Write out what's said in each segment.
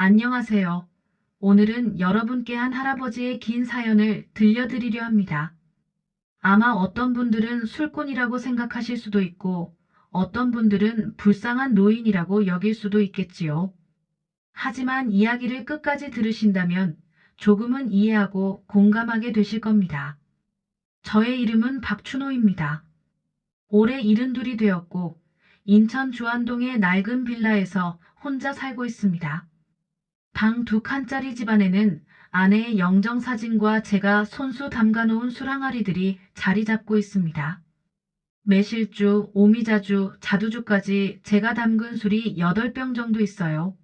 안녕하세요. 오늘은 여러분께 한 할아버지의 긴 사연을 들려드리려 합니다. 아마 어떤 분들은 술꾼이라고 생각하실 수도 있고, 어떤 분들은 불쌍한 노인이라고 여길 수도 있겠지요. 하지만 이야기를 끝까지 들으신다면 조금은 이해하고 공감하게 되실 겁니다. 저의 이름은 박춘호입니다. 올해 72이 되었고, 인천 주안동의 낡은 빌라에서 혼자 살고 있습니다. 방 두 칸짜리 집안에는 아내의 영정사진과 제가 손수 담가놓은 술항아리들이 자리 잡고 있습니다. 매실주, 오미자주, 자두주까지 제가 담근 술이 8병 정도 있어요.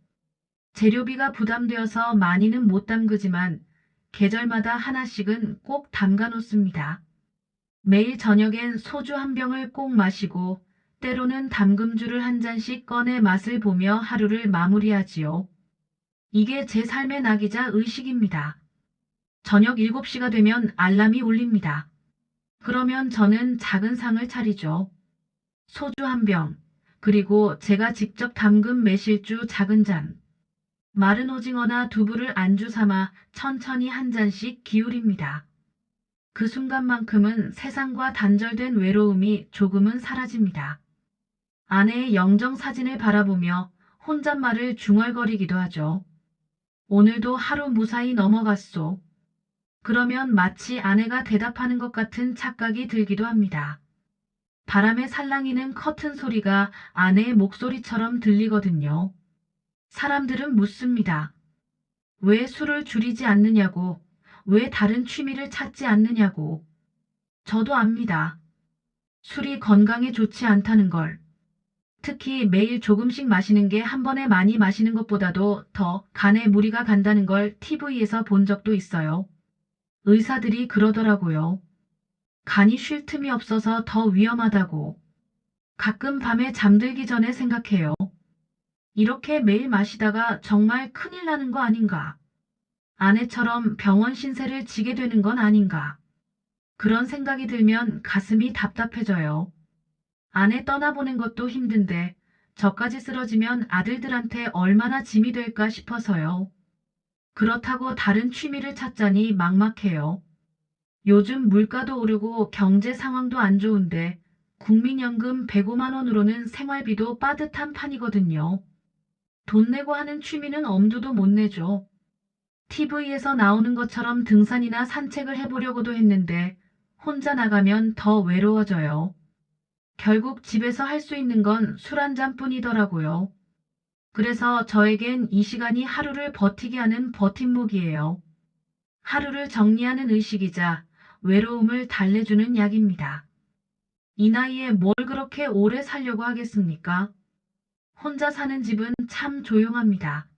재료비가 부담되어서 많이는 못 담그지만 계절마다 하나씩은 꼭 담가 놓습니다. 매일 저녁엔 소주 한 병을 꼭 마시고 때로는 담금주를 한 잔씩 꺼내 맛을 보며 하루를 마무리하지요. 이게 제 삶의 낙이자 의식입니다. 저녁 7시가 되면 알람이 울립니다. 그러면 저는 작은 상을 차리죠. 소주 한 병, 그리고 제가 직접 담근 매실주 작은 잔, 마른 오징어나 두부를 안주 삼아 천천히 한 잔씩 기울입니다. 그 순간만큼은 세상과 단절된 외로움이 조금은 사라집니다. 아내의 영정 사진을 바라보며 혼잣말을 중얼거리기도 하죠. 오늘도 하루 무사히 넘어갔소. 그러면 마치 아내가 대답하는 것 같은 착각이 들기도 합니다. 바람에 살랑이는 커튼 소리가 아내의 목소리처럼 들리거든요. 사람들은 묻습니다. 왜 술을 줄이지 않느냐고, 왜 다른 취미를 찾지 않느냐고. 저도 압니다. 술이 건강에 좋지 않다는 걸. 특히 매일 조금씩 마시는 게 한 번에 많이 마시는 것보다도 더 간에 무리가 간다는 걸 TV에서 본 적도 있어요. 의사들이 그러더라고요. 간이 쉴 틈이 없어서 더 위험하다고. 가끔 밤에 잠들기 전에 생각해요. 이렇게 매일 마시다가 정말 큰일 나는 거 아닌가? 아내처럼 병원 신세를 지게 되는 건 아닌가? 그런 생각이 들면 가슴이 답답해져요. 아내 떠나보낸 것도 힘든데 저까지 쓰러지면 아들들한테 얼마나 짐이 될까 싶어서요. 그렇다고 다른 취미를 찾자니 막막해요. 요즘 물가도 오르고 경제 상황도 안 좋은데 국민연금 105만 원으로는 생활비도 빠듯한 판이거든요. 돈 내고 하는 취미는 엄두도 못 내죠. TV에서 나오는 것처럼 등산이나 산책을 해보려고도 했는데 혼자 나가면 더 외로워져요. 결국 집에서 할 수 있는 건 술 한 잔뿐이더라고요. 그래서 저에겐 이 시간이 하루를 버티게 하는 버팀목이에요. 하루를 정리하는 의식이자 외로움을 달래주는 약입니다. 이 나이에 뭘 그렇게 오래 살려고 하겠습니까? 혼자 사는 집은 참 조용합니다.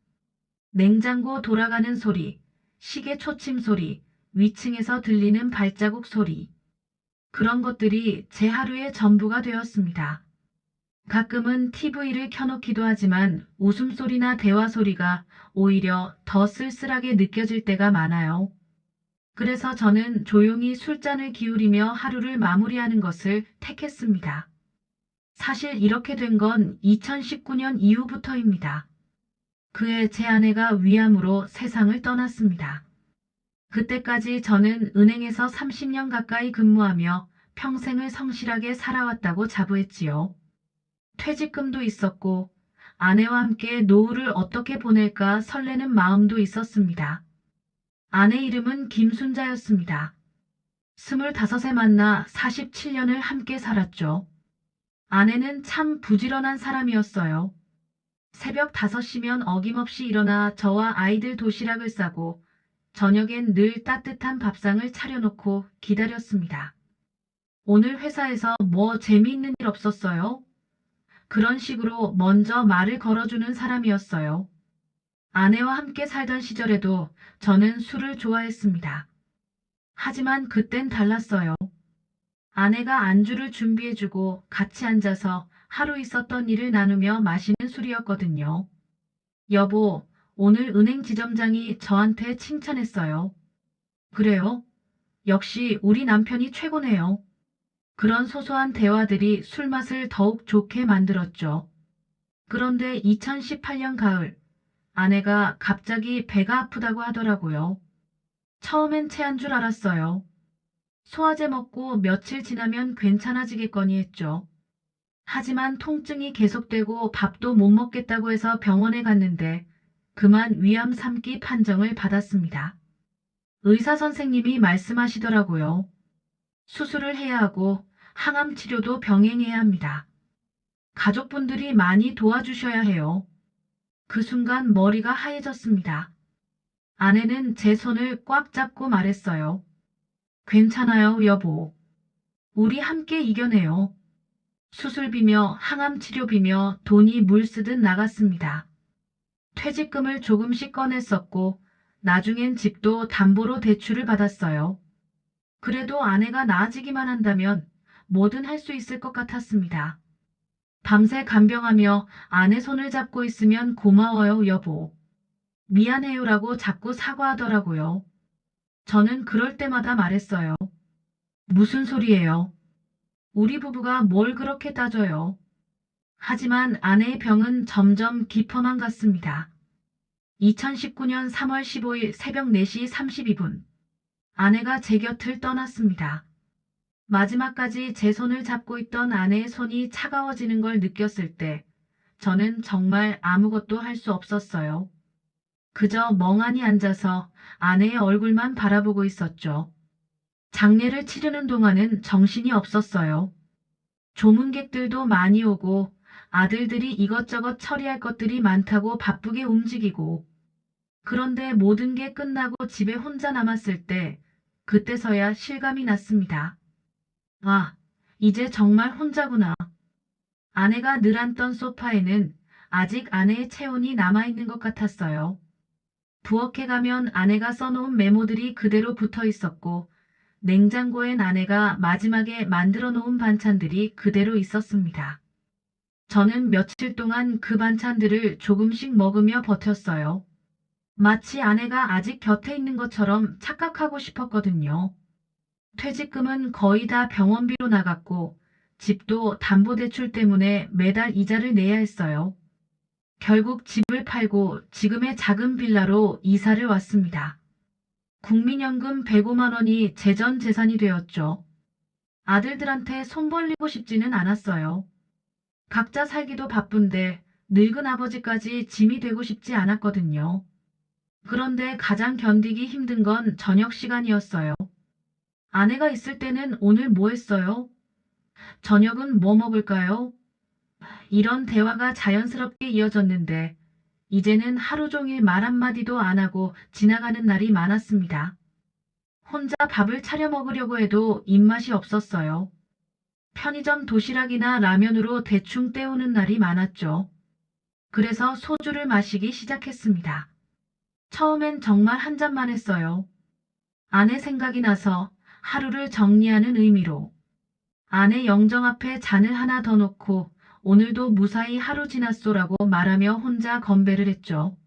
냉장고 돌아가는 소리, 시계 초침 소리, 위층에서 들리는 발자국 소리. 그런 것들이 제 하루의 전부가 되었습니다. 가끔은 TV를 켜놓기도 하지만 웃음소리나 대화 소리가 오히려 더 쓸쓸하게 느껴질 때가 많아요. 그래서 저는 조용히 술잔을 기울이며 하루를 마무리하는 것을 택했습니다. 사실 이렇게 된 건 2019년 이후부터입니다. 그해 제 아내가 위암으로 세상을 떠났습니다. 그때까지 저는 은행에서 30년 가까이 근무하며 평생을 성실하게 살아왔다고 자부했지요. 퇴직금도 있었고 아내와 함께 노후를 어떻게 보낼까 설레는 마음도 있었습니다. 아내 이름은 김순자였습니다. 25에 만나 47년을 함께 살았죠. 아내는 참 부지런한 사람이었어요. 새벽 5시면 어김없이 일어나 저와 아이들 도시락을 싸고 저녁엔 늘 따뜻한 밥상을 차려놓고 기다렸습니다. 오늘 회사에서 뭐 재미있는 일 없었어요? 그런 식으로 먼저 말을 걸어주는 사람이었어요. 아내와 함께 살던 시절에도 저는 술을 좋아했습니다. 하지만 그땐 달랐어요. 아내가 안주를 준비해주고 같이 앉아서 하루 있었던 일을 나누며 마시는 술이었거든요. 여보, 오늘 은행 지점장이 저한테 칭찬했어요. 그래요? 역시 우리 남편이 최고네요. 그런 소소한 대화들이 술맛을 더욱 좋게 만들었죠. 그런데 2018년 가을, 아내가 갑자기 배가 아프다고 하더라고요. 처음엔 체한 줄 알았어요. 소화제 먹고 며칠 지나면 괜찮아지겠거니 했죠. 하지만 통증이 계속되고 밥도 못 먹겠다고 해서 병원에 갔는데 그만 위암 3기 판정을 받았습니다. 의사 선생님이 말씀하시더라고요. 수술을 해야 하고 항암 치료도 병행해야 합니다. 가족분들이 많이 도와주셔야 해요. 그 순간 머리가 하얘졌습니다. 아내는 제 손을 꽉 잡고 말했어요. 괜찮아요, 여보. 우리 함께 이겨내요. 수술비며 항암 치료비며 돈이 물 쓰듯 나갔습니다. 퇴직금을 조금씩 꺼냈었고 나중엔 집도 담보로 대출을 받았어요. 그래도 아내가 나아지기만 한다면 뭐든 할 수 있을 것 같았습니다. 밤새 간병하며 아내 손을 잡고 있으면 고마워요, 여보. 미안해요라고 자꾸 사과하더라고요. 저는 그럴 때마다 말했어요. 무슨 소리예요? 우리 부부가 뭘 그렇게 따져요? 하지만 아내의 병은 점점 깊어만 갔습니다. 2019년 3월 15일 새벽 4시 32분. 아내가 제 곁을 떠났습니다. 마지막까지 제 손을 잡고 있던 아내의 손이 차가워지는 걸 느꼈을 때 저는 정말 아무것도 할 수 없었어요. 그저 멍하니 앉아서 아내의 얼굴만 바라보고 있었죠. 장례를 치르는 동안은 정신이 없었어요. 조문객들도 많이 오고 아들들이 이것저것 처리할 것들이 많다고 바쁘게 움직이고 그런데 모든 게 끝나고 집에 혼자 남았을 때 그때서야 실감이 났습니다. 아, 이제 정말 혼자구나. 아내가 늘 앉던 소파에는 아직 아내의 체온이 남아있는 것 같았어요. 부엌에 가면 아내가 써놓은 메모들이 그대로 붙어 있었고 냉장고엔 아내가 마지막에 만들어 놓은 반찬들이 그대로 있었습니다. 저는 며칠 동안 그 반찬들을 조금씩 먹으며 버텼어요. 마치 아내가 아직 곁에 있는 것처럼 착각하고 싶었거든요. 퇴직금은 거의 다 병원비로 나갔고 집도 담보대출 때문에 매달 이자를 내야 했어요. 결국 집을 팔고 지금의 작은 빌라로 이사를 왔습니다. 국민연금 105만 원이 제 전 재산이 되었죠. 아들들한테 손 벌리고 싶지는 않았어요. 각자 살기도 바쁜데 늙은 아버지까지 짐이 되고 싶지 않았거든요. 그런데 가장 견디기 힘든 건 저녁 시간이었어요. 아내가 있을 때는 오늘 뭐 했어요? 저녁은 뭐 먹을까요? 이런 대화가 자연스럽게 이어졌는데 이제는 하루 종일 말 한마디도 안 하고 지나가는 날이 많았습니다. 혼자 밥을 차려 먹으려고 해도 입맛이 없었어요. 편의점 도시락이나 라면으로 대충 때우는 날이 많았죠. 그래서 소주를 마시기 시작했습니다. 처음엔 정말 한 잔만 했어요. 아내 생각이 나서 하루를 정리하는 의미로. 아내 영정 앞에 잔을 하나 더 놓고 오늘도 무사히 하루 지났소라고 말하며 혼자 건배를 했죠.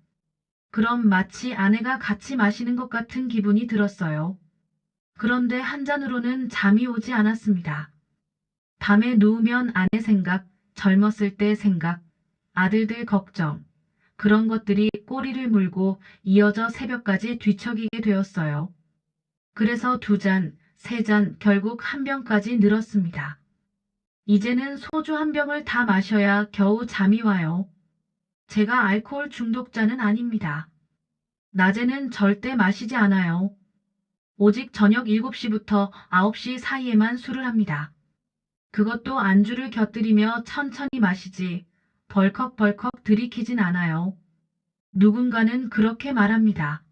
그럼 마치 아내가 같이 마시는 것 같은 기분이 들었어요. 그런데 한 잔으로는 잠이 오지 않았습니다. 밤에 누우면 아내 생각, 젊었을 때 생각, 아들들 걱정, 그런 것들이 꼬리를 물고 이어져 새벽까지 뒤척이게 되었어요. 그래서 2잔, 3잔, 결국 한 병까지 늘었습니다. 이제는 소주 한 병을 다 마셔야 겨우 잠이 와요. 제가 알코올 중독자는 아닙니다. 낮에는 절대 마시지 않아요. 오직 저녁 7시부터 9시 사이에만 술을 합니다. 그것도 안주를 곁들이며 천천히 마시지 벌컥벌컥 들이키진 않아요. 누군가는 그렇게 말합니다.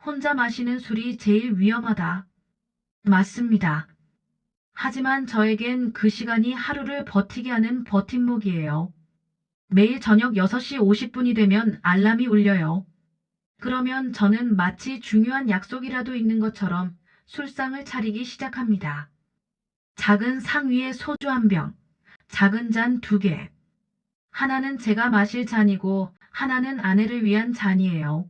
혼자 마시는 술이 제일 위험하다. 맞습니다. 하지만 저에겐 그 시간이 하루를 버티게 하는 버팀목이에요. 매일 저녁 6시 50분이 되면 알람이 울려요. 그러면 저는 마치 중요한 약속이라도 있는 것처럼 술상을 차리기 시작합니다. 작은 상 위에 소주 한 병, 작은 잔 2개. 하나는 제가 마실 잔이고 하나는 아내를 위한 잔이에요.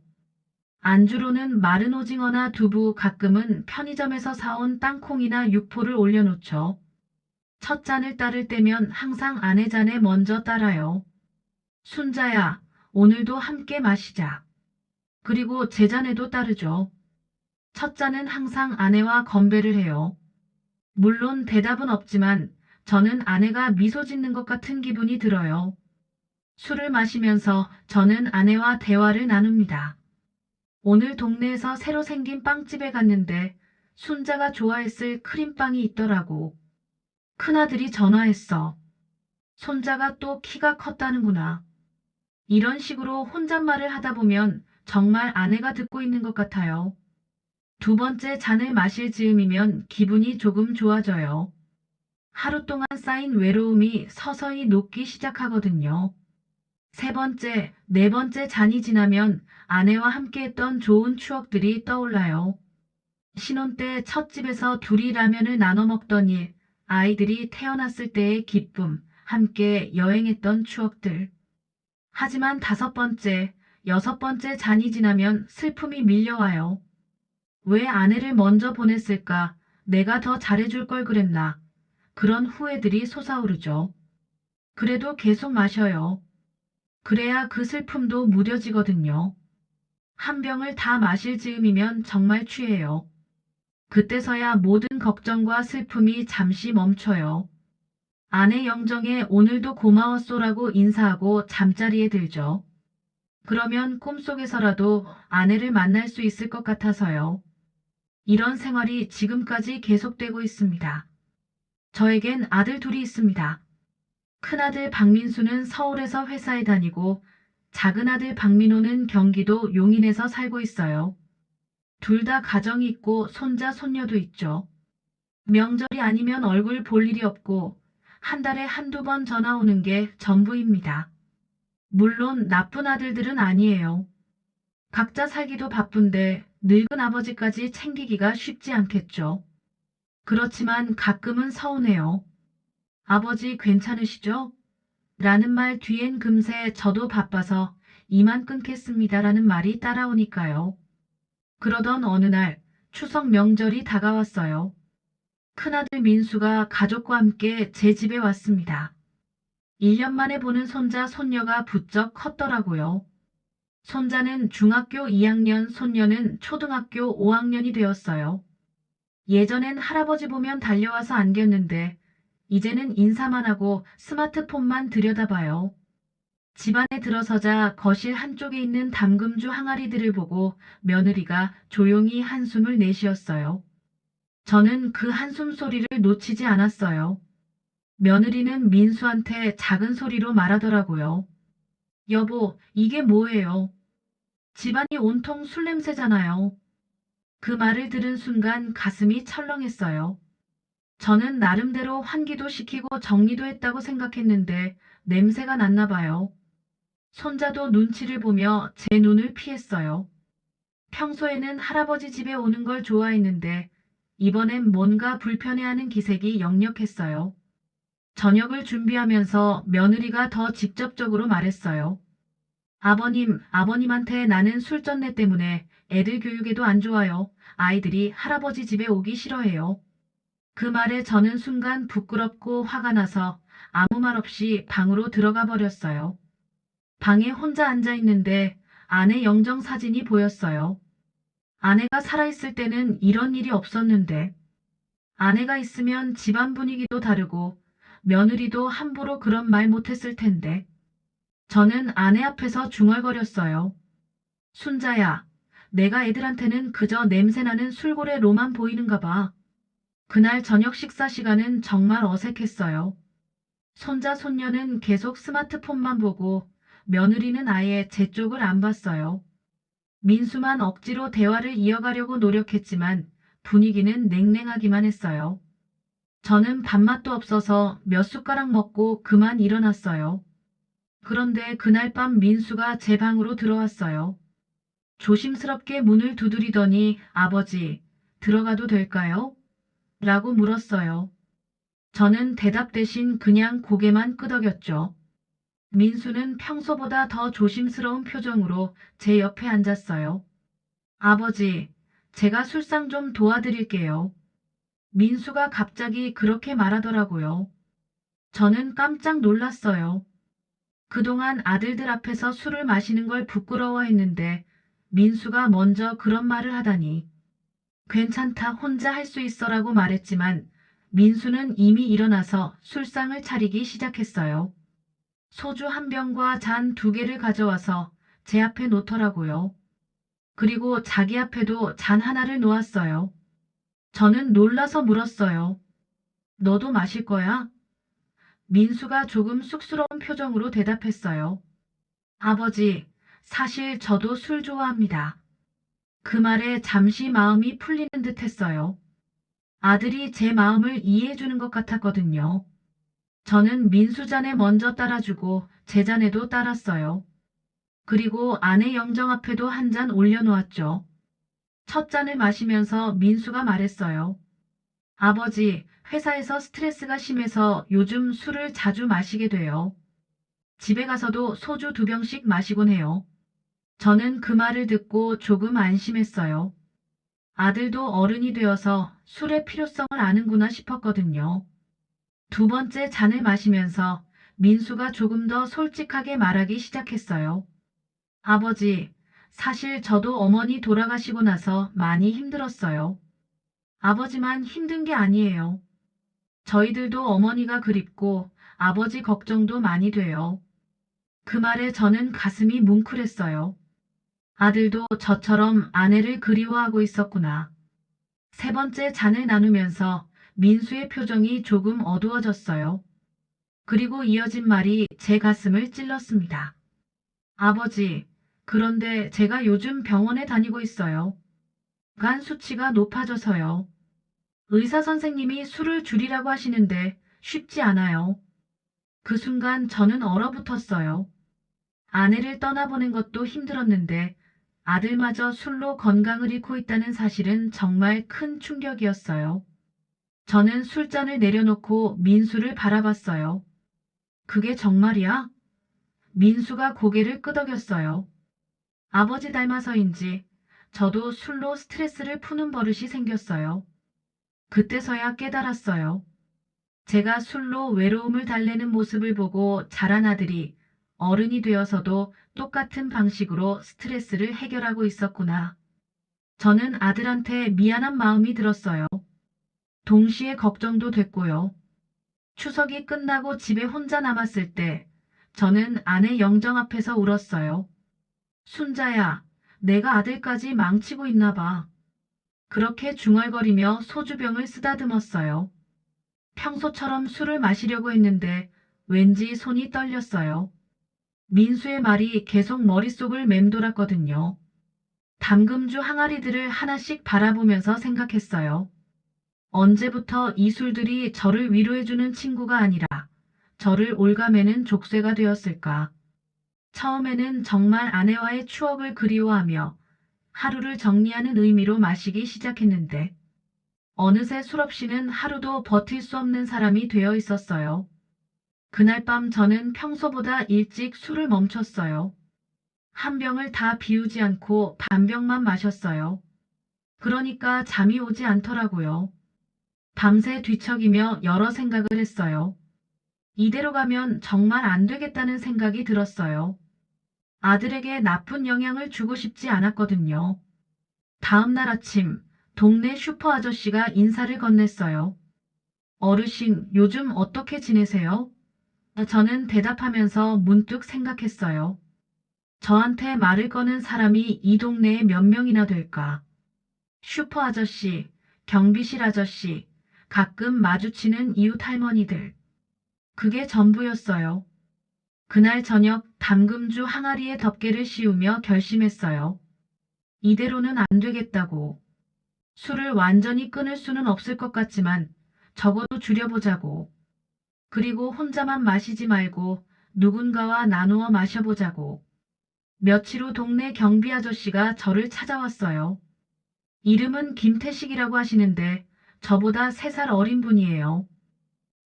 안주로는 마른 오징어나 두부, 가끔은 편의점에서 사온 땅콩이나 육포를 올려놓죠. 첫 잔을 따를 때면 항상 아내 잔에 먼저 따라요. 순자야, 오늘도 함께 마시자. 그리고 제 잔에도 따르죠. 첫 잔은 항상 아내와 건배를 해요. 물론 대답은 없지만 저는 아내가 미소 짓는 것 같은 기분이 들어요. 술을 마시면서 저는 아내와 대화를 나눕니다. 오늘 동네에서 새로 생긴 빵집에 갔는데 순자가 좋아했을 크림빵이 있더라고. 큰아들이 전화했어. 손자가 또 키가 컸다는구나. 이런 식으로 혼잣말을 하다 보면 정말 아내가 듣고 있는 것 같아요. 두 번째 잔을 마실 즈음이면 기분이 조금 좋아져요. 하루 동안 쌓인 외로움이 서서히 녹기 시작하거든요. 세 번째, 네 번째 잔이 지나면 아내와 함께했던 좋은 추억들이 떠올라요. 신혼 때 첫 집에서 둘이 라면을 나눠 먹던 일, 아이들이 태어났을 때의 기쁨, 함께 여행했던 추억들. 하지만 다섯 번째, 여섯 번째 잔이 지나면 슬픔이 밀려와요. 왜 아내를 먼저 보냈을까? 내가 더 잘해줄 걸 그랬나? 그런 후회들이 솟아오르죠. 그래도 계속 마셔요. 그래야 그 슬픔도 무뎌지거든요. 한 병을 다 마실 즈음이면 정말 취해요. 그때서야 모든 걱정과 슬픔이 잠시 멈춰요. 아내 영정에 오늘도 고마웠소라고 인사하고 잠자리에 들죠. 그러면 꿈속에서라도 아내를 만날 수 있을 것 같아서요. 이런 생활이 지금까지 계속되고 있습니다. 저에겐 아들 둘이 있습니다. 큰아들 박민수는 서울에서 회사에 다니고 작은아들 박민호는 경기도 용인에서 살고 있어요. 둘 다 가정이 있고 손자 손녀도 있죠. 명절이 아니면 얼굴 볼 일이 없고 한 달에 한두 번 전화 오는 게 전부입니다. 물론 나쁜 아들들은 아니에요. 각자 살기도 바쁜데 늙은 아버지까지 챙기기가 쉽지 않겠죠. 그렇지만 가끔은 서운해요. 아버지 괜찮으시죠? 라는 말 뒤엔 금세 저도 바빠서 이만 끊겠습니다라는 말이 따라오니까요. 그러던 어느 날 추석 명절이 다가왔어요. 큰아들 민수가 가족과 함께 제 집에 왔습니다. 1년 만에 보는 손자, 손녀가 부쩍 컸더라고요. 손자는 중학교 2학년, 손녀는 초등학교 5학년이 되었어요. 예전엔 할아버지 보면 달려와서 안겼는데 이제는 인사만 하고 스마트폰만 들여다봐요. 집안에 들어서자 거실 한쪽에 있는 담금주 항아리들을 보고 며느리가 조용히 한숨을 내쉬었어요. 저는 그 한숨 소리를 놓치지 않았어요. 며느리는 민수한테 작은 소리로 말하더라고요. 여보, 이게 뭐예요? 집안이 온통 술 냄새잖아요. 그 말을 들은 순간 가슴이 철렁했어요. 저는 나름대로 환기도 시키고 정리도 했다고 생각했는데 냄새가 났나 봐요. 손자도 눈치를 보며 제 눈을 피했어요. 평소에는 할아버지 집에 오는 걸 좋아했는데 이번엔 뭔가 불편해하는 기색이 역력했어요. 저녁을 준비하면서 며느리가 더 직접적으로 말했어요. 아버님한테 나는 술전내 때문에 애들 교육에도 안 좋아요. 아이들이 할아버지 집에 오기 싫어해요. 그 말에 저는 순간 부끄럽고 화가 나서 아무 말 없이 방으로 들어가 버렸어요. 방에 혼자 앉아 있는데 아내 영정 사진이 보였어요. 아내가 살아있을 때는 이런 일이 없었는데 아내가 있으면 집안 분위기도 다르고 며느리도 함부로 그런 말 못했을 텐데 저는 아내 앞에서 중얼거렸어요. 순자야, 내가 애들한테는 그저 냄새나는 술고래로만 보이는가 봐. 그날 저녁 식사 시간은 정말 어색했어요. 손자 손녀는 계속 스마트폰만 보고 며느리는 아예 제 쪽을 안 봤어요. 민수만 억지로 대화를 이어가려고 노력했지만 분위기는 냉랭하기만 했어요. 저는 밥맛도 없어서 몇 숟가락 먹고 그만 일어났어요. 그런데 그날 밤 민수가 제 방으로 들어왔어요. 조심스럽게 문을 두드리더니 아버지, 들어가도 될까요? 라고 물었어요. 저는 대답 대신 그냥 고개만 끄덕였죠. 민수는 평소보다 더 조심스러운 표정으로 제 옆에 앉았어요. 아버지, 제가 술상 좀 도와드릴게요. 민수가 갑자기 그렇게 말하더라고요. 저는 깜짝 놀랐어요. 그동안 아들들 앞에서 술을 마시는 걸 부끄러워했는데 민수가 먼저 그런 말을 하다니. 괜찮다, 혼자 할 수 있어라고 말했지만 민수는 이미 일어나서 술상을 차리기 시작했어요. 소주 한 병과 잔 두 개를 가져와서 제 앞에 놓더라고요. 그리고 자기 앞에도 잔 하나를 놓았어요. 저는 놀라서 물었어요. 너도 마실 거야? 민수가 조금 쑥스러운 표정으로 대답했어요. 아버지, 사실 저도 술 좋아합니다. 그 말에 잠시 마음이 풀리는 듯 했어요. 아들이 제 마음을 이해해주는 것 같았거든요. 저는 민수 잔에 먼저 따라주고 제 잔에도 따랐어요. 그리고 아내 영정 앞에도 한 잔 올려놓았죠. 첫 잔을 마시면서 민수가 말했어요. 아버지, 회사에서 스트레스가 심해서 요즘 술을 자주 마시게 돼요. 집에 가서도 소주 두 병씩 마시곤 해요. 저는 그 말을 듣고 조금 안심했어요. 아들도 어른이 되어서 술의 필요성을 아는구나 싶었거든요. 두 번째 잔을 마시면서 민수가 조금 더 솔직하게 말하기 시작했어요. 아버지, 사실 저도 어머니 돌아가시고 나서 많이 힘들었어요. 아버지만 힘든 게 아니에요. 저희들도 어머니가 그립고 아버지 걱정도 많이 돼요. 그 말에 저는 가슴이 뭉클했어요. 아들도 저처럼 아내를 그리워하고 있었구나. 세 번째 잔을 나누면서 민수의 표정이 조금 어두워졌어요. 그리고 이어진 말이 제 가슴을 찔렀습니다. 아버지, 그런데 제가 요즘 병원에 다니고 있어요. 간 수치가 높아져서요. 의사 선생님이 술을 줄이라고 하시는데 쉽지 않아요. 그 순간 저는 얼어붙었어요. 아내를 떠나보낸 것도 힘들었는데 아들마저 술로 건강을 잃고 있다는 사실은 정말 큰 충격이었어요. 저는 술잔을 내려놓고 민수를 바라봤어요. 그게 정말이야? 민수가 고개를 끄덕였어요. 아버지 닮아서인지 저도 술로 스트레스를 푸는 버릇이 생겼어요. 그때서야 깨달았어요. 제가 술로 외로움을 달래는 모습을 보고 자란 아들이 어른이 되어서도 똑같은 방식으로 스트레스를 해결하고 있었구나. 저는 아들한테 미안한 마음이 들었어요. 동시에 걱정도 됐고요. 추석이 끝나고 집에 혼자 남았을 때 저는 아내 영정 앞에서 울었어요. 순자야, 내가 아들까지 망치고 있나 봐. 그렇게 중얼거리며 소주병을 쓰다듬었어요. 평소처럼 술을 마시려고 했는데 왠지 손이 떨렸어요. 민수의 말이 계속 머릿속을 맴돌았거든요. 담금주 항아리들을 하나씩 바라보면서 생각했어요. 언제부터 이 술들이 저를 위로해주는 친구가 아니라 저를 올가매는 족쇄가 되었을까? 처음에는 정말 아내와의 추억을 그리워하며 하루를 정리하는 의미로 마시기 시작했는데 어느새 술 없이는 하루도 버틸 수 없는 사람이 되어 있었어요. 그날 밤 저는 평소보다 일찍 술을 멈췄어요. 한 병을 다 비우지 않고 반 병만 마셨어요. 그러니까 잠이 오지 않더라고요. 밤새 뒤척이며 여러 생각을 했어요. 이대로 가면 정말 안 되겠다는 생각이 들었어요. 아들에게 나쁜 영향을 주고 싶지 않았거든요. 다음 날 아침 동네 슈퍼 아저씨가 인사를 건넸어요. 어르신, 요즘 어떻게 지내세요? 저는 대답하면서 문득 생각했어요. 저한테 말을 거는 사람이 이 동네에 몇 명이나 될까? 슈퍼 아저씨, 경비실 아저씨, 가끔 마주치는 이웃 할머니들. 그게 전부였어요. 그날 저녁 담금주 항아리에 덮개를 씌우며 결심했어요. 이대로는 안 되겠다고. 술을 완전히 끊을 수는 없을 것 같지만 적어도 줄여보자고. 그리고 혼자만 마시지 말고 누군가와 나누어 마셔보자고. 며칠 후 동네 경비 아저씨가 저를 찾아왔어요. 이름은 김태식이라고 하시는데 저보다 3살 어린 분이에요.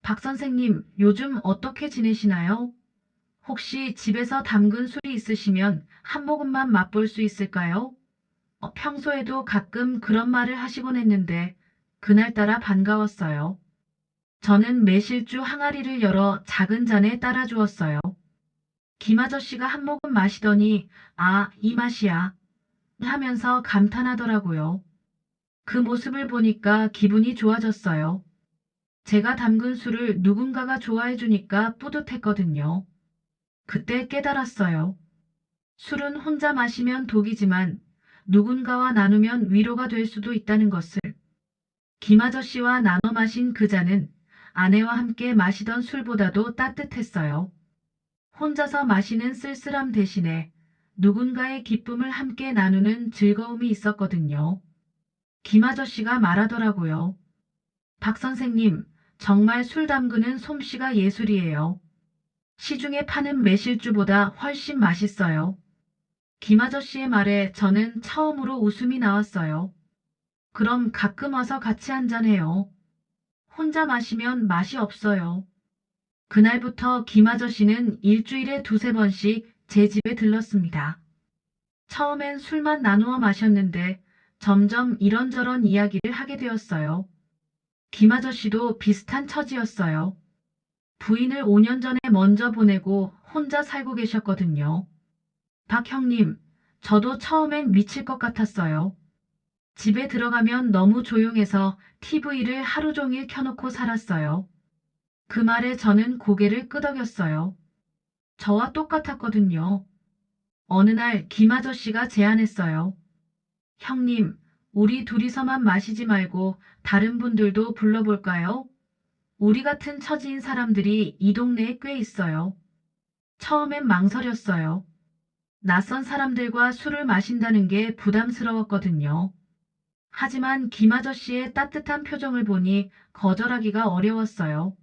박 선생님, 요즘 어떻게 지내시나요? 혹시 집에서 담근 술이 있으시면 한 모금만 맛볼 수 있을까요? 평소에도 가끔 그런 말을 하시곤 했는데 그날따라 반가웠어요. 저는 매실주 항아리를 열어 작은 잔에 따라 주었어요. 김 아저씨가 한 모금 마시더니 아, 이 맛이야 하면서 감탄하더라고요. 그 모습을 보니까 기분이 좋아졌어요. 제가 담근 술을 누군가가 좋아해 주니까 뿌듯했거든요. 그때 깨달았어요. 술은 혼자 마시면 독이지만 누군가와 나누면 위로가 될 수도 있다는 것을. 김 아저씨와 나눠 마신 그 잔은 아내와 함께 마시던 술보다도 따뜻했어요. 혼자서 마시는 쓸쓸함 대신에 누군가의 기쁨을 함께 나누는 즐거움이 있었거든요. 김 아저씨가 말하더라고요. 박 선생님, 정말 술 담그는 솜씨가 예술이에요. 시중에 파는 매실주보다 훨씬 맛있어요. 김 아저씨의 말에 저는 처음으로 웃음이 나왔어요. 그럼 가끔 와서 같이 한잔해요. 혼자 마시면 맛이 없어요. 그날부터 김 아저씨는 일주일에 두세 번씩 제 집에 들렀습니다. 처음엔 술만 나누어 마셨는데 점점 이런저런 이야기를 하게 되었어요. 김 아저씨도 비슷한 처지였어요. 부인을 5년 전에 먼저 보내고 혼자 살고 계셨거든요. 박 형님, 저도 처음엔 미칠 것 같았어요. 집에 들어가면 너무 조용해서 TV를 하루 종일 켜놓고 살았어요. 그 말에 저는 고개를 끄덕였어요. 저와 똑같았거든요. 어느 날 김 아저씨가 제안했어요. 형님, 우리 둘이서만 마시지 말고 다른 분들도 불러볼까요? 우리 같은 처지인 사람들이 이 동네에 꽤 있어요. 처음엔 망설였어요. 낯선 사람들과 술을 마신다는 게 부담스러웠거든요. 하지만 김 아저씨의 따뜻한 표정을 보니 거절하기가 어려웠어요.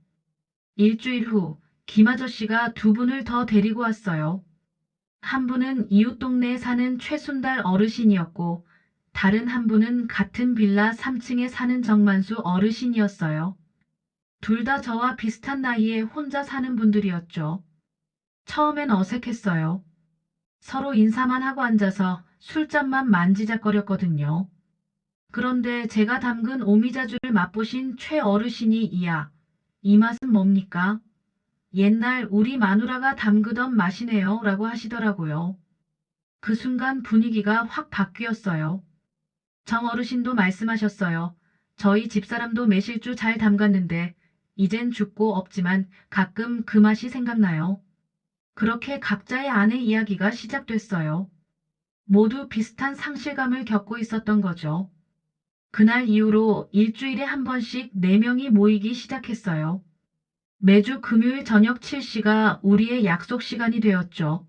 일주일 후, 김 아저씨가 두 분을 더 데리고 왔어요. 한 분은 이웃 동네에 사는 최순달 어르신이었고, 다른 한 분은 같은 빌라 3층에 사는 정만수 어르신이었어요. 둘 다 저와 비슷한 나이에 혼자 사는 분들이었죠. 처음엔 어색했어요. 서로 인사만 하고 앉아서 술잔만 만지작거렸거든요. 그런데 제가 담근 오미자주를 맛보신 최 어르신이 이야, 이 맛은 뭡니까? 옛날 우리 마누라가 담그던 맛이네요 라고 하시더라고요. 그 순간 분위기가 확 바뀌었어요. 정 어르신도 말씀하셨어요. 저희 집사람도 매실주 잘 담갔는데 이젠 죽고 없지만 가끔 그 맛이 생각나요. 그렇게 각자의 아내 이야기가 시작됐어요. 모두 비슷한 상실감을 겪고 있었던 거죠. 그날 이후로 일주일에 한 번씩 4명이 모이기 시작했어요. 매주 금요일 저녁 7시가 우리의 약속 시간이 되었죠.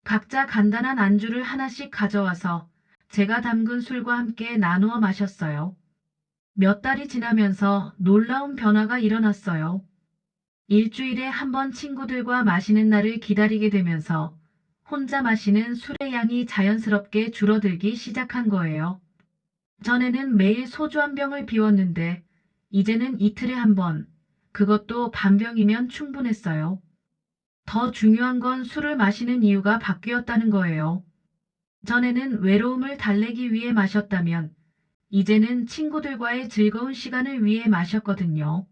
각자 간단한 안주를 하나씩 가져와서 제가 담근 술과 함께 나누어 마셨어요. 몇 달이 지나면서 놀라운 변화가 일어났어요. 일주일에 한 번 친구들과 마시는 날을 기다리게 되면서 혼자 마시는 술의 양이 자연스럽게 줄어들기 시작한 거예요. 전에는 매일 소주 한 병을 비웠는데 이제는 이틀에 한 번, 그것도 반병이면 충분했어요. 더 중요한 건 술을 마시는 이유가 바뀌었다는 거예요. 전에는 외로움을 달래기 위해 마셨다면 이제는 친구들과의 즐거운 시간을 위해 마셨거든요.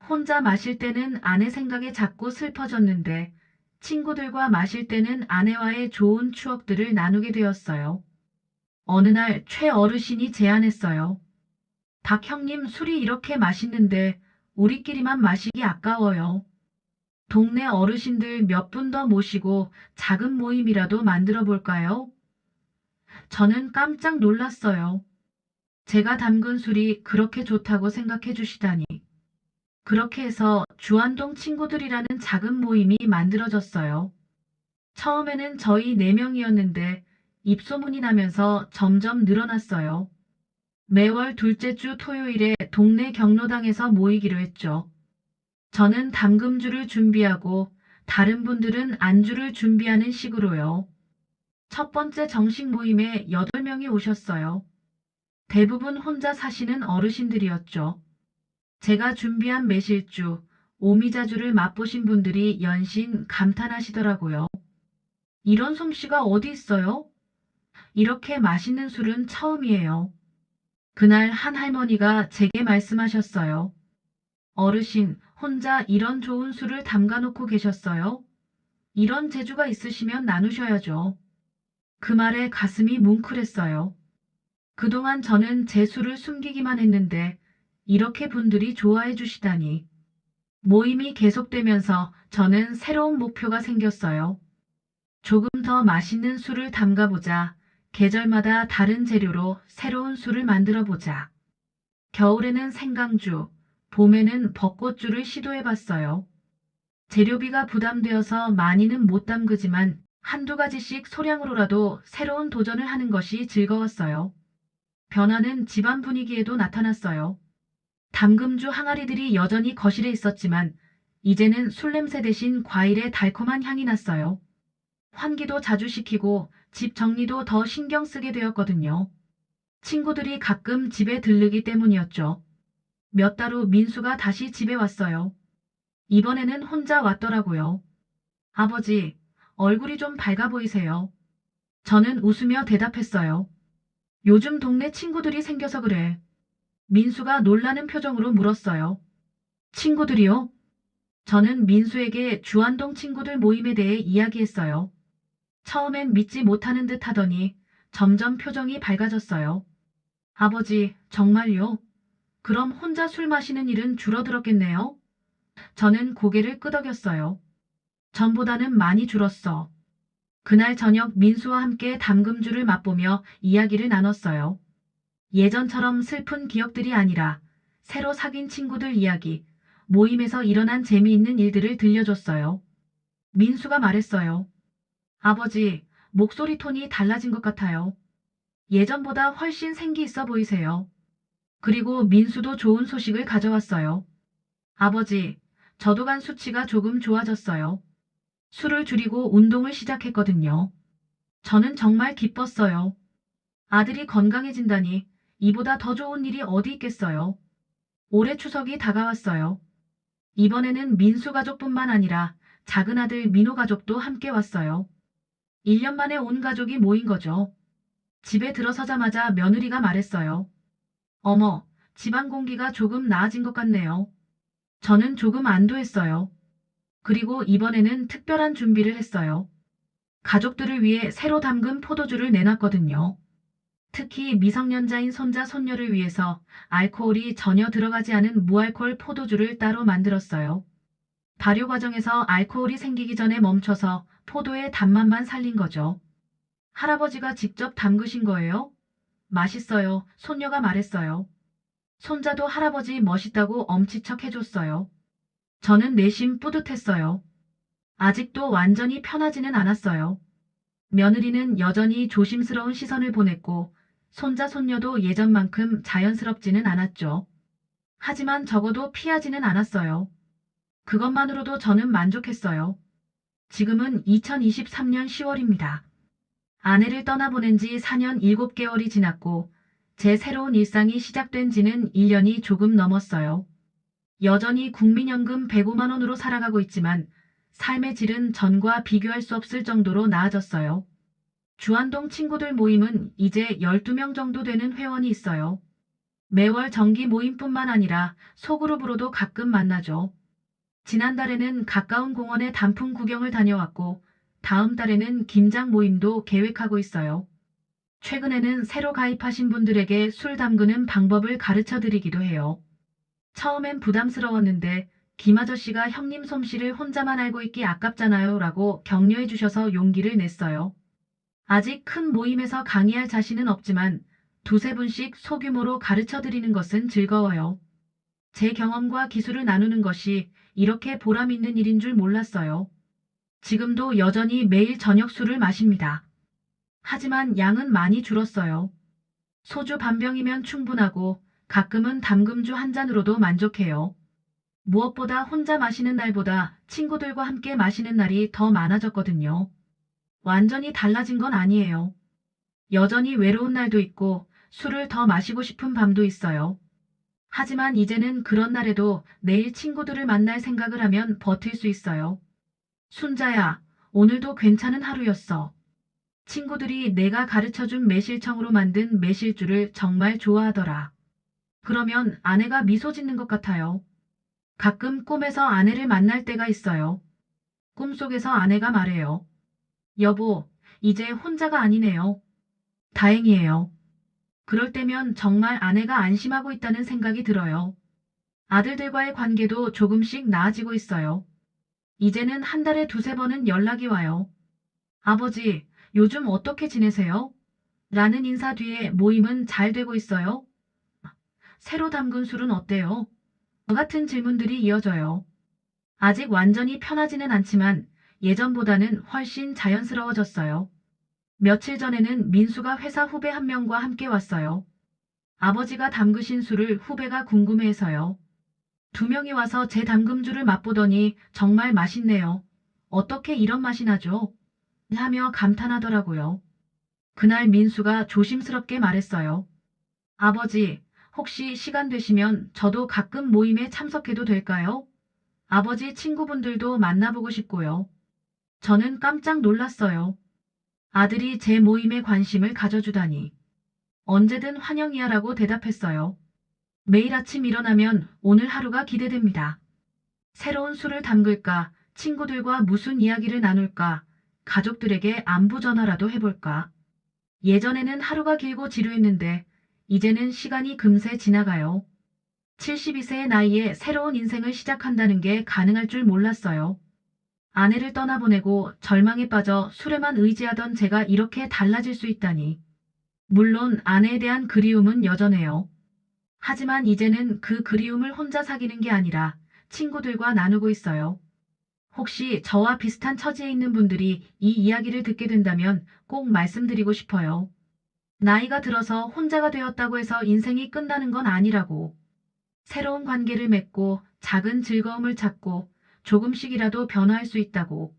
혼자 마실 때는 아내 생각에 자꾸 슬퍼졌는데 친구들과 마실 때는 아내와의 좋은 추억들을 나누게 되었어요. 어느 날 최 어르신이 제안했어요. 박 형님 술이 이렇게 맛있는데 우리끼리만 마시기 아까워요. 동네 어르신들 몇 분 더 모시고 작은 모임이라도 만들어 볼까요? 저는 깜짝 놀랐어요. 제가 담근 술이 그렇게 좋다고 생각해 주시다니. 그렇게 해서 주안동 친구들이라는 작은 모임이 만들어졌어요. 처음에는 저희 4명이었는데 입소문이 나면서 점점 늘어났어요. 매월 둘째 주 토요일에 동네 경로당에서 모이기로 했죠. 저는 담금주를 준비하고 다른 분들은 안주를 준비하는 식으로요. 첫 번째 정식 모임에 8명이 오셨어요. 대부분 혼자 사시는 어르신들이었죠. 제가 준비한 매실주, 오미자주를 맛보신 분들이 연신 감탄하시더라고요. 이런 솜씨가 어디 있어요? 이렇게 맛있는 술은 처음이에요. 그날 한 할머니가 제게 말씀하셨어요. 어르신, 혼자 이런 좋은 술을 담가놓고 계셨어요? 이런 재주가 있으시면 나누셔야죠. 그 말에 가슴이 뭉클했어요. 그동안 저는 제 술을 숨기기만 했는데 이렇게 분들이 좋아해 주시다니. 모임이 계속되면서 저는 새로운 목표가 생겼어요. 조금 더 맛있는 술을 담가보자. 계절마다 다른 재료로 새로운 술을 만들어 보자. 겨울에는 생강주, 봄에는 벚꽃주를 시도해봤어요. 재료비가 부담되어서 많이는 못 담그지만 한두 가지씩 소량으로라도 새로운 도전을 하는 것이 즐거웠어요. 변화는 집안 분위기에도 나타났어요. 담금주 항아리들이 여전히 거실에 있었지만 이제는 술 냄새 대신 과일의 달콤한 향이 났어요. 환기도 자주 시키고 집 정리도 더 신경 쓰게 되었거든요. 친구들이 가끔 집에 들르기 때문이었죠. 몇 달 후 민수가 다시 집에 왔어요. 이번에는 혼자 왔더라고요. 아버지, 얼굴이 좀 밝아 보이세요. 저는 웃으며 대답했어요. 요즘 동네 친구들이 생겨서 그래. 민수가 놀라는 표정으로 물었어요. 친구들이요? 저는 민수에게 주안동 친구들 모임에 대해 이야기했어요. 처음엔 믿지 못하는 듯 하더니 점점 표정이 밝아졌어요. 아버지, 정말요? 그럼 혼자 술 마시는 일은 줄어들었겠네요? 저는 고개를 끄덕였어요. 전보다는 많이 줄었어. 그날 저녁 민수와 함께 담금주를 맛보며 이야기를 나눴어요. 예전처럼 슬픈 기억들이 아니라 새로 사귄 친구들 이야기, 모임에서 일어난 재미있는 일들을 들려줬어요. 민수가 말했어요. 아버지, 목소리 톤이 달라진 것 같아요. 예전보다 훨씬 생기 있어 보이세요. 그리고 민수도 좋은 소식을 가져왔어요. 아버지, 저도 간 수치가 조금 좋아졌어요. 술을 줄이고 운동을 시작했거든요. 저는 정말 기뻤어요. 아들이 건강해진다니 이보다 더 좋은 일이 어디 있겠어요. 올해 추석이 다가왔어요. 이번에는 민수 가족뿐만 아니라 작은 아들 민호 가족도 함께 왔어요. 1년 만에 온 가족이 모인 거죠. 집에 들어서자마자 며느리가 말했어요. 어머, 집안 공기가 조금 나아진 것 같네요. 저는 조금 안도했어요. 그리고 이번에는 특별한 준비를 했어요. 가족들을 위해 새로 담근 포도주를 내놨거든요. 특히 미성년자인 손자, 손녀를 위해서 알코올이 전혀 들어가지 않은 무알콜 포도주를 따로 만들었어요. 발효 과정에서 알코올이 생기기 전에 멈춰서 포도의 단맛만 살린 거죠. 할아버지가 직접 담그신 거예요? 맛있어요. 손녀가 말했어요. 손자도 할아버지 멋있다고 엄지척 해줬어요. 저는 내심 뿌듯했어요. 아직도 완전히 편하지는 않았어요. 며느리는 여전히 조심스러운 시선을 보냈고 손자 손녀도 예전만큼 자연스럽지는 않았죠. 하지만 적어도 피하지는 않았어요. 그것만으로도 저는 만족했어요. 지금은 2023년 10월입니다. 아내를 떠나보낸 지 4년 7개월이 지났고 제 새로운 일상이 시작된 지는 1년이 조금 넘었어요. 여전히 국민연금 105만 원으로 살아가고 있지만 삶의 질은 전과 비교할 수 없을 정도로 나아졌어요. 주안동 친구들 모임은 이제 12명 정도 되는 회원이 있어요. 매월 정기 모임뿐만 아니라 소그룹으로도 가끔 만나죠. 지난달에는 가까운 공원에 단풍 구경을 다녀왔고 다음 달에는 김장 모임도 계획하고 있어요. 최근에는 새로 가입하신 분들에게 술 담그는 방법을 가르쳐 드리기도 해요. 처음엔 부담스러웠는데 김 아저씨가 형님 솜씨를 혼자만 알고 있기 아깝잖아요 라고 격려해 주셔서 용기를 냈어요. 아직 큰 모임에서 강의할 자신은 없지만 두세 분씩 소규모로 가르쳐 드리는 것은 즐거워요. 제 경험과 기술을 나누는 것이 이렇게 보람 있는 일인 줄 몰랐어요. 지금도 여전히 매일 저녁 술을 마십니다. 하지만 양은 많이 줄었어요. 소주 반 병이면 충분하고 가끔은 담금주 한 잔으로도 만족해요. 무엇보다 혼자 마시는 날보다 친구들과 함께 마시는 날이 더 많아졌거든요. 완전히 달라진 건 아니에요. 여전히 외로운 날도 있고 술을 더 마시고 싶은 밤도 있어요. 하지만 이제는 그런 날에도 내일 친구들을 만날 생각을 하면 버틸 수 있어요. 순자야, 오늘도 괜찮은 하루였어. 친구들이 내가 가르쳐준 매실청으로 만든 매실주를 정말 좋아하더라. 그러면 아내가 미소 짓는 것 같아요. 가끔 꿈에서 아내를 만날 때가 있어요. 꿈속에서 아내가 말해요. 여보, 이제 혼자가 아니네요. 다행이에요. 그럴 때면 정말 아내가 안심하고 있다는 생각이 들어요. 아들들과의 관계도 조금씩 나아지고 있어요. 이제는 한 달에 두세 번은 연락이 와요. 아버지, 요즘 어떻게 지내세요? 라는 인사 뒤에 모임은 잘 되고 있어요? 새로 담근 술은 어때요? 같은 질문들이 이어져요. 아직 완전히 편하지는 않지만 예전보다는 훨씬 자연스러워졌어요. 며칠 전에는 민수가 회사 후배 한 명과 함께 왔어요. 아버지가 담그신 술을 후배가 궁금해해서요. 두 명이 와서 제 담금주를 맛보더니 정말 맛있네요. 어떻게 이런 맛이 나죠? 하며 감탄하더라고요. 그날 민수가 조심스럽게 말했어요. 아버지, 혹시 시간 되시면 저도 가끔 모임에 참석해도 될까요? 아버지 친구분들도 만나보고 싶고요. 저는 깜짝 놀랐어요. 아들이 제 모임에 관심을 가져주다니. 언제든 환영이야라고 대답했어요. 매일 아침 일어나면 오늘 하루가 기대됩니다. 새로운 술을 담글까, 친구들과 무슨 이야기를 나눌까, 가족들에게 안부 전화라도 해볼까. 예전에는 하루가 길고 지루했는데 이제는 시간이 금세 지나가요. 72세의 나이에 새로운 인생을 시작한다는 게 가능할 줄 몰랐어요. 아내를 떠나보내고 절망에 빠져 술에만 의지하던 제가 이렇게 달라질 수 있다니. 물론 아내에 대한 그리움은 여전해요. 하지만 이제는 그 그리움을 혼자 사귀는 게 아니라 친구들과 나누고 있어요. 혹시 저와 비슷한 처지에 있는 분들이 이 이야기를 듣게 된다면 꼭 말씀드리고 싶어요. 나이가 들어서 혼자가 되었다고 해서 인생이 끝나는 건 아니라고. 새로운 관계를 맺고 작은 즐거움을 찾고 조금씩이라도 변화할 수 있다고.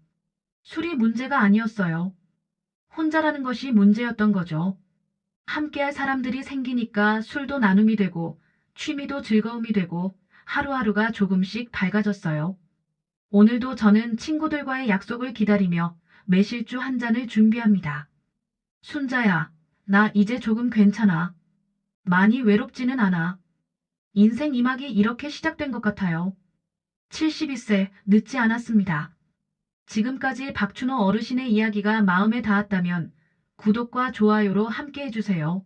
술이 문제가 아니었어요. 혼자라는 것이 문제였던 거죠. 함께할 사람들이 생기니까 술도 나눔이 되고 취미도 즐거움이 되고 하루하루가 조금씩 밝아졌어요. 오늘도 저는 친구들과의 약속을 기다리며 매실주 한 잔을 준비합니다. 순자야, 나 이제 조금 괜찮아. 많이 외롭지는 않아. 인생 2막이 이렇게 시작된 것 같아요. 72세, 늦지 않았습니다. 지금까지 박춘호 어르신의 이야기가 마음에 닿았다면 구독과 좋아요로 함께 해주세요.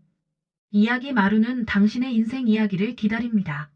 이야기 마루는 당신의 인생 이야기를 기다립니다.